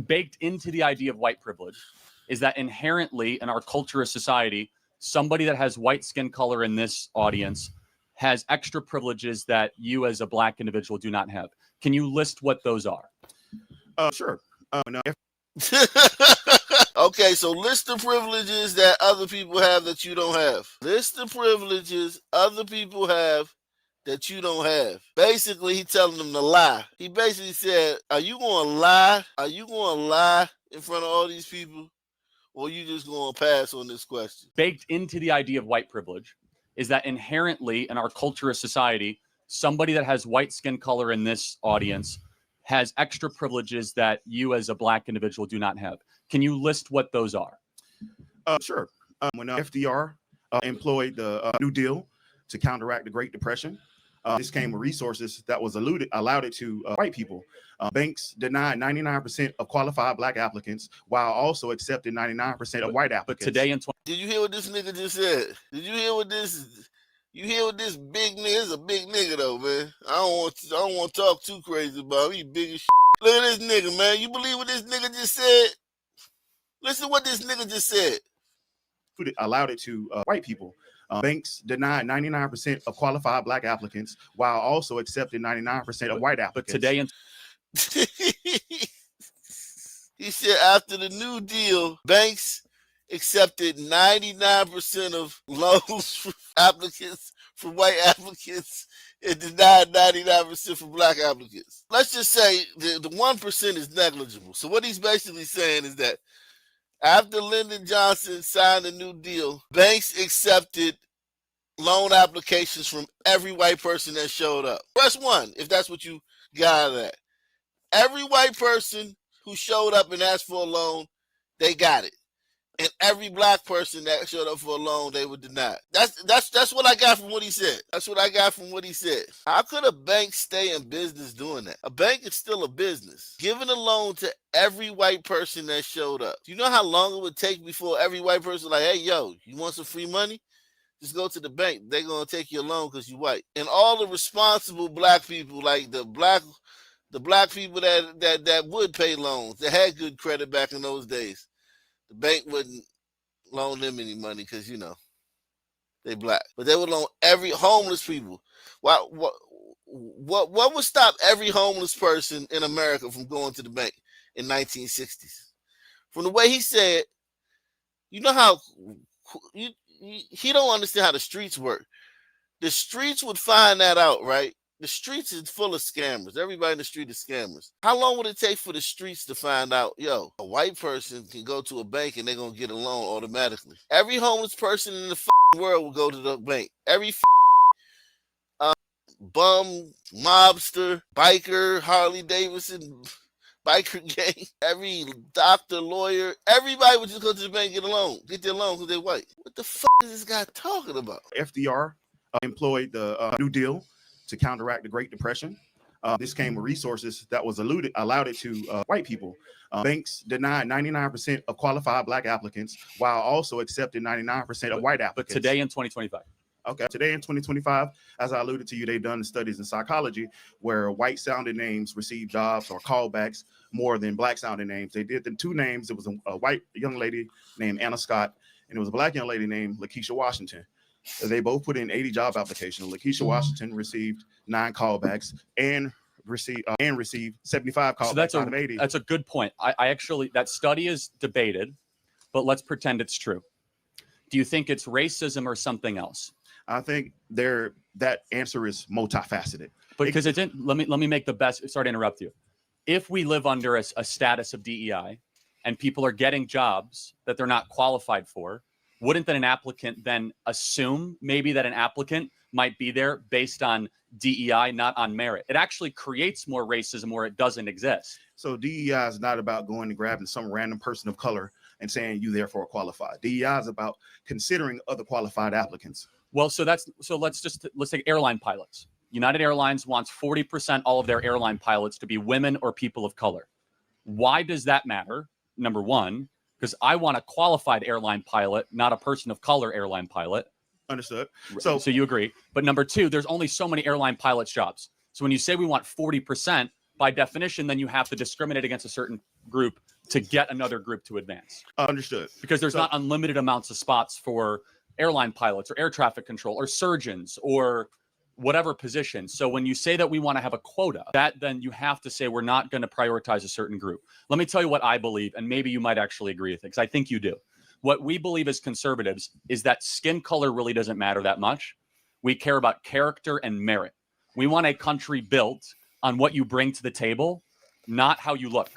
Baked into the idea of white privilege is that inherently in our culture as society, somebody that has white skin color in this audience has extra privileges that you as a black individual do not have. Can you list what those are? Sure. Okay, so list the privileges that other people have that you don't have. List the privileges other people have that you don't have. Basically, he telling them to lie. He basically said, are you going to lie? Are you going to lie in front of all these people? Or you just going to pass on this question? Baked into the idea of white privilege is that inherently in our culture as society, somebody that has white skin color in this audience has extra privileges that you as a black individual do not have. Can you list what those are? Sure. When FDR employed the New Deal to counteract the Great Depression, this came with resources that was allowed it to white people. Banks denied 99% of qualified black applicants while also accepting 99% of white applicants. But today in Did you hear what this nigga just said? Did you hear what this? You hear what this big nigga? This is a big nigga though, man. I don't want to talk too crazy about him. He big as shit. Look at this nigga, man. You believe what this nigga just said? Listen to what this nigga just said. Allowed it to white people. Banks denied 99% of qualified black applicants while also accepting 99% of white applicants. But today in he said after the New Deal, banks accepted 99% of loans for applicants, for white applicants, and denied 99% for black applicants. Let's just say the 1% is negligible. So what he's basically saying is that after Lyndon Johnson signed the New Deal, banks accepted loan applications from every white person that showed up. Press 1 if that's what you got at. Every white person who showed up and asked for a loan, they got it. And every black person that showed up for a loan, they were denied. That's what I got from what he said. That's what I got from what he said. How could a bank stay in business doing that? A bank is still a business. Giving a loan to every white person that showed up. Do you know how long it would take before every white person like, hey, yo, you want some free money? Just go to the bank. They're going to take your loan because you're white. And all the responsible black people, like the black people that would pay loans, that had good credit back in those days, the bank wouldn't loan them any money because, you know, they black. But they would loan every homeless people. What would stop every homeless person in America from going to the bank in 1960s? From the way he said, you know how he don't understand how the streets work. The streets would find that out, right? The streets is full of scammers. Everybody in the street is scammers. How long would it take for the streets to find out, yo, a white person can go to a bank and they're going to get a loan automatically? Every homeless person in the world will go to the bank. Every bum, mobster, biker, Harley Davidson, biker gang, every doctor, lawyer, everybody would just go to the bank and get a loan, get their loan because they're white. What the fuck is this guy talking about? FDR employed the New Deal to counteract the Great Depression. This came with resources that was allowed it to white people. Banks denied 99% of qualified black applicants while also accepting 99% of white applicants. But today in 2025. Okay, today in 2025, as I alluded to you, they've done studies in psychology where white sounding names receive jobs or callbacks more than black sounding names. They did the two names. It was a white young lady named Anna Scott, and it was a black young lady named Lakeisha Washington. They both put in 80 job applications. Lakeisha Washington received 9 callbacks and received 75 callbacks out of 80. That's a good point. I actually, that study is debated, but let's pretend it's true. Do you think it's racism or something else? I think that answer is multifaceted. Because it didn't. Let me make the best. Sorry to interrupt you. If we live under a status of DEI and people are getting jobs that they're not qualified for, wouldn't then an applicant then assume maybe that an applicant might be there based on DEI, not on merit? It actually creates more racism where it doesn't exist. So DEI is not about going and grabbing some random person of color and saying you therefore qualified. DEI is about considering other qualified applicants. Well, let's take airline pilots. United Airlines wants 40% all of their airline pilots to be women or people of color. Why does that matter? Number one, because I want a qualified airline pilot, not a person of color airline pilot. Understood. So you agree. But number two, there's only so many airline pilots jobs. So when you say we want 40%, by definition, then you have to discriminate against a certain group to get another group to advance. Understood. Because there's not unlimited amounts of spots for airline pilots or air traffic control or surgeons or whatever position. So when you say that we want to have a quota, that then you have to say we're not going to prioritize a certain group. Let me tell you what I believe, and maybe you might actually agree with it, because I think you do. What we believe as conservatives is that skin color really doesn't matter that much. We care about character and merit. We want a country built on what you bring to the table, not how you look.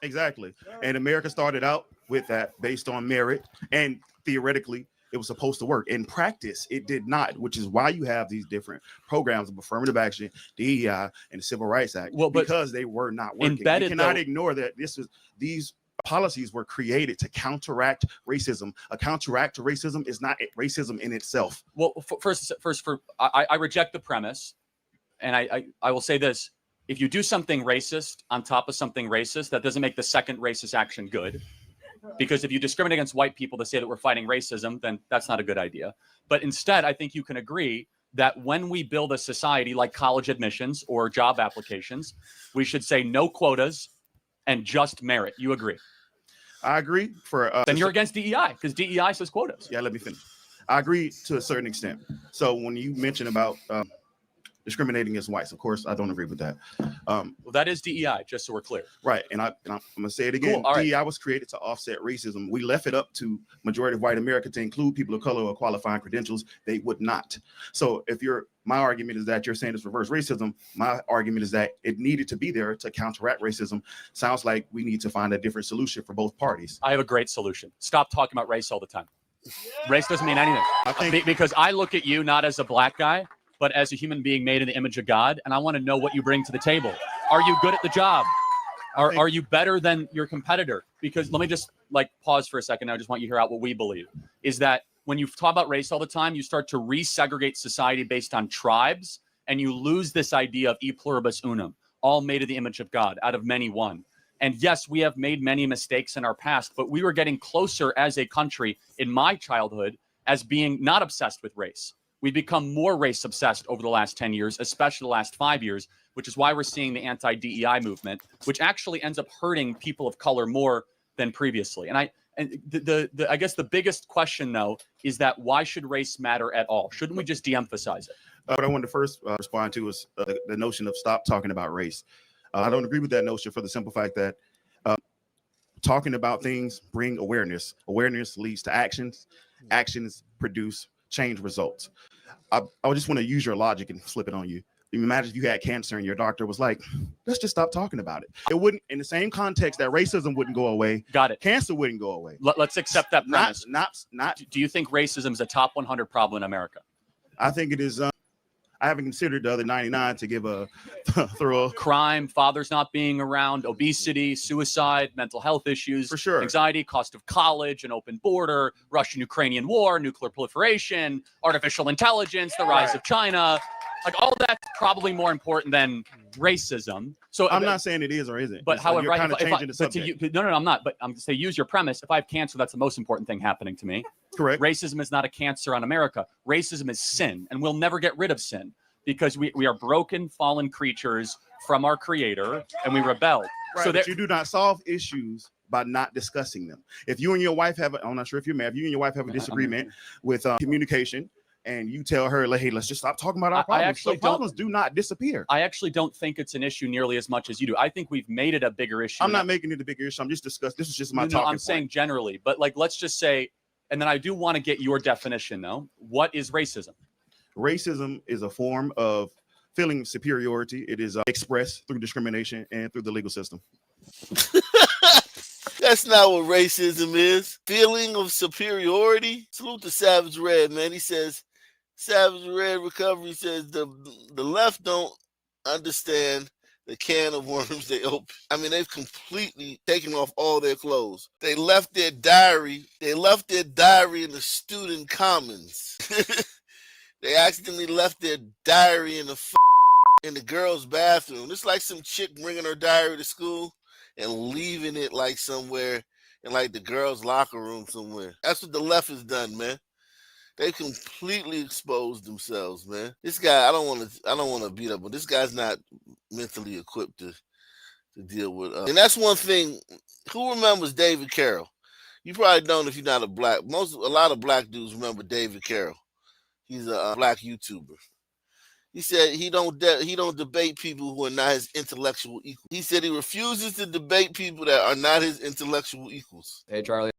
Exactly. And America started out with that based on merit, and theoretically it was supposed to work. In practice, it did not, which is why you have these different programs of affirmative action, DEI, and the Civil Rights Act, because they were not working. You cannot ignore that these policies were created to counteract racism. A counteract to racism is not racism in itself. Well, I reject the premise, and I will say this: if you do something racist on top of something racist, that doesn't make the second racist action good. Because if you discriminate against white people to say that we're fighting racism, then that's not a good idea. But instead, I think you can agree that when we build a society like college admissions or job applications, we should say no quotas and just merit. You agree? I agree. Then you're against DEI, because DEI says quotas. Yeah, let me finish. I agree to a certain extent. So when you mention about discriminating against whites, of course, I don't agree with that. Well, that is DEI, just so we're clear. Right, and I'm going to say it again. Cool. DEI was created to offset racism. We left it up to majority of white America to include people of color or qualifying credentials. They would not. So my argument is that you're saying it's reverse racism. My argument is that it needed to be there to counteract racism. Sounds like we need to find a different solution for both parties. I have a great solution. Stop talking about race all the time. Race doesn't mean anything. Because I look at you not as a black guy, but as a human being made in the image of God, and I want to know what you bring to the table. Are you good at the job? Are you better than your competitor? Because let me just pause for a second. I just want you to hear out what we believe is that when you talk about race all the time, you start to resegregate society based on tribes, and you lose this idea of e pluribus unum, all made in the image of God, out of many one. And yes, we have made many mistakes in our past, but we were getting closer as a country in my childhood as being not obsessed with race. We've become more race obsessed over the last 10 years, especially the last 5 years, which is why we're seeing the anti-DEI movement, which actually ends up hurting people of color more than previously. And I guess the biggest question, though, is that why should race matter at all? Shouldn't we just de-emphasize it? What I wanted to first respond to is the notion of stop talking about race. I don't agree with that notion for the simple fact that talking about things bring awareness. Awareness leads to actions. Actions produce change results. I just want to use your logic and flip it on you. Imagine if you had cancer and your doctor was like, let's just stop talking about it. It wouldn't, in the same context that racism wouldn't go away. Got it. Cancer wouldn't go away. Let's accept that premise. Not. Do you think racism is a top 100 problem in America? I think it is. I haven't considered the other 99 to give a thorough. Crime, fathers not being around, obesity, suicide, mental health issues, for sure, anxiety, cost of college, an open border, Russian-Ukrainian war, nuclear proliferation, artificial intelligence, the rise of China. All that's probably more important than racism. So I'm not saying it is or isn't. But however, you're kind of changing the subject. No, I'm not. But I'm going to say use your premise. If I have cancer, that's the most important thing happening to me. Correct. Racism is not a cancer on America. Racism is sin, and we'll never get rid of sin because we are broken, fallen creatures from our Creator, and we rebelled. Right, so that you do not solve issues by not discussing them. If you and your wife I'm not sure if you're married, if you and your wife have a disagreement with communication, and you tell her, hey, let's just stop talking about our problems. Problems do not disappear. I actually don't think it's an issue nearly as much as you do. I think we've made it a bigger issue. I'm not making it a bigger issue. I'm just discussing. This is just my talking point. I'm saying generally, but let's just say, and then I do want to get your definition though. What is racism? Racism is a form of feeling superiority. It is expressed through discrimination and through the legal system. That's not what racism is. Feeling of superiority. Salute to Savage Red, man. He says, Savage Red Recovery says the left don't understand the can of worms they open. I mean, they've completely taken off all their clothes. They left their diary. They left their diary in the student commons. They accidentally left their diary in the girls' bathroom. It's like some chick bringing her diary to school and leaving it somewhere in the girls' locker room somewhere. That's what the left has done, man. They completely exposed themselves, man. This guy, I don't want to beat up, but this guy's not mentally equipped to deal with. And that's one thing. Who remembers David Carroll? You probably don't if you're not a black. A lot of black dudes remember David Carroll. He's a black YouTuber. He said he don't debate people who are not his intellectual equals. He said he refuses to debate people that are not his intellectual equals. Hey, Charlie.